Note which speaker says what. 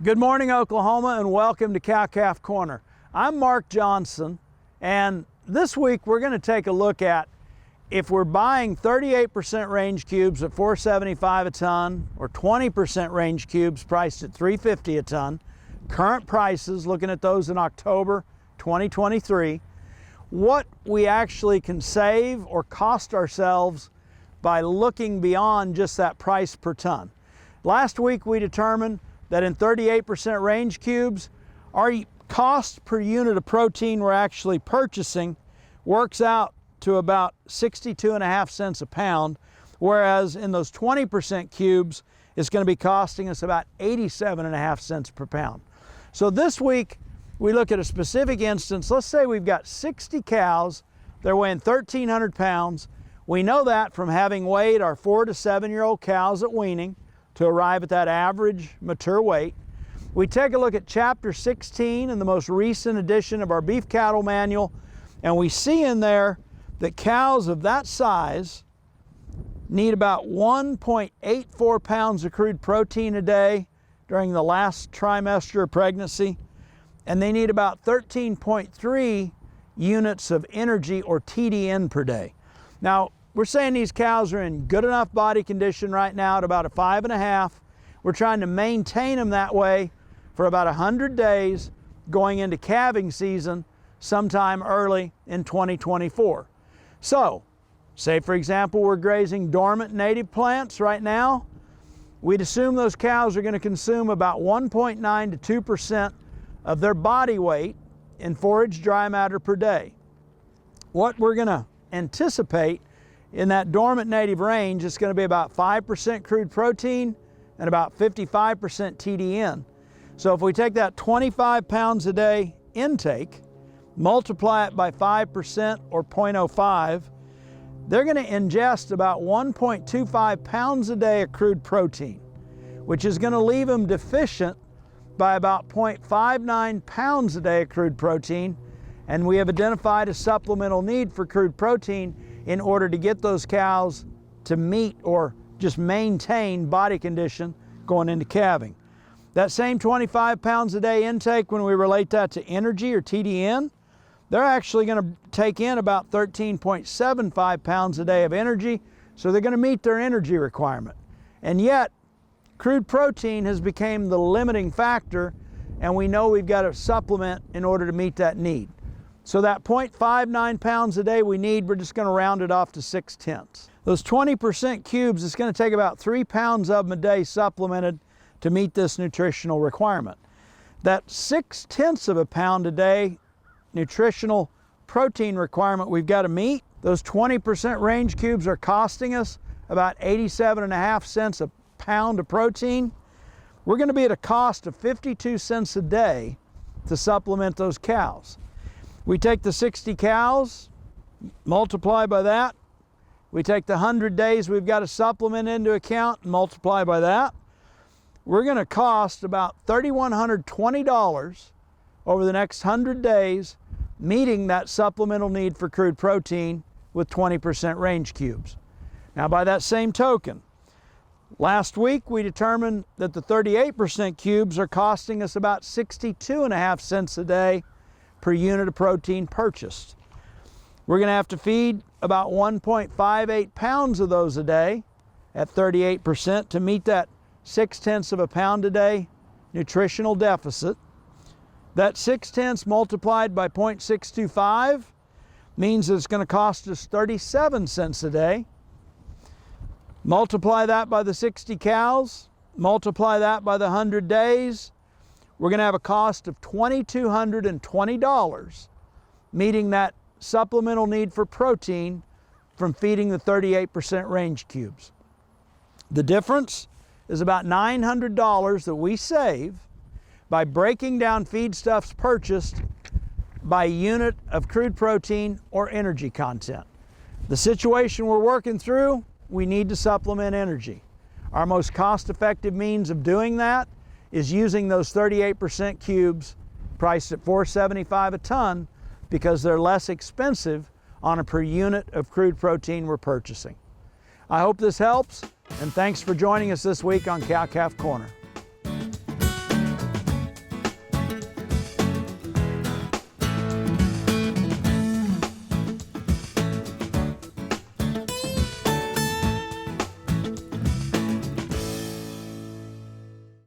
Speaker 1: Good morning, Oklahoma, and welcome to Cow-Calf Corner. I'm Mark Johnson, and this week we're going to take a look at if we're buying 38% range cubes at $475 a ton or 20% range cubes priced at $350 a ton, current prices, looking at those in October 2023, what we actually can save or cost ourselves by looking beyond just that price per ton. Last week we determined that in 38% range cubes, our cost per unit of protein we're actually purchasing works out to about 62.5 cents a pound, whereas in those 20% cubes, it's going to be costing us about 87.5 cents per pound. So this week, we look at a specific instance. Let's say we've got 60 cows, they're weighing 1,300 pounds. We know that from having weighed our 4 to 7-year-old cows at weaning to arrive at that average mature weight. We take a look at Chapter 16 in the most recent edition of our Beef Cattle Manual, and we see in there that cows of that size need about 1.84 pounds of crude protein a day during the last trimester of pregnancy, and they need about 13.3 units of energy or TDN per day. Now, we're saying these cows are in good enough body condition right now at about a 5.5. We're trying to maintain them that way for about 100 days going into calving season sometime early in 2024. So, say for example, we're grazing dormant native plants right now. We'd assume those cows are going to consume about 1.9 to 2% of their body weight in forage dry matter per day. What we're going to anticipate in that dormant native range is going to be about 5% crude protein and about 55% TDN. So if we take that 25 pounds a day intake, multiply it by 5% or 0.05, they're going to ingest about 1.25 pounds a day of crude protein, which is going to leave them deficient by about 0.59 pounds a day of crude protein. And we have identified a supplemental need for crude protein in order to get those cows to meet or just maintain body condition going into calving. That same 25 pounds a day intake, when we relate that to energy or TDN, they're actually going to take in about 13.75 pounds a day of energy, so they're going to meet their energy requirement. And yet, crude protein has become the limiting factor, and we know we've got to supplement in order to meet that need. So that 0.59 pounds a day we need, we're just going to round it off to 0.6. Those 20% cubes, it's going to take about 3 pounds of them a day supplemented to meet this nutritional requirement. That 0.6 of a pound a day nutritional protein requirement we've got to meet, those 20% range cubes are costing us about 87.5 cents a pound of protein. We're going to be at a cost of 52 cents a day to supplement those cows. We take the 60 cows, multiply by that. We take the 100 days we've got to supplement into account and multiply by that. We're going to cost about $3,120 over the next 100 days meeting that supplemental need for crude protein with 20% range cubes. Now by that same token, last week we determined that the 38% cubes are costing us about 62.5 cents a day per unit of protein purchased. We're going to have to feed about 1.58 pounds of those a day at 38% to meet that 0.6 of a pound a day nutritional deficit. That 0.6 multiplied by 0.625 means it's going to cost us 37 cents a day. Multiply that by the 60 cows, multiply that by the 100 days, we're going to have a cost of $2,220 meeting that supplemental need for protein from feeding the 38% range cubes. The difference is about $900 that we save by breaking down feedstuffs purchased by unit of crude protein or energy content. The situation we're working through, we need to supplement energy. Our most cost-effective means of doing that is using those 38% cubes priced at $475 a ton because they're less expensive on a per unit of crude protein we're purchasing. I hope this helps, and thanks for joining us this week on Cow-Calf Corner.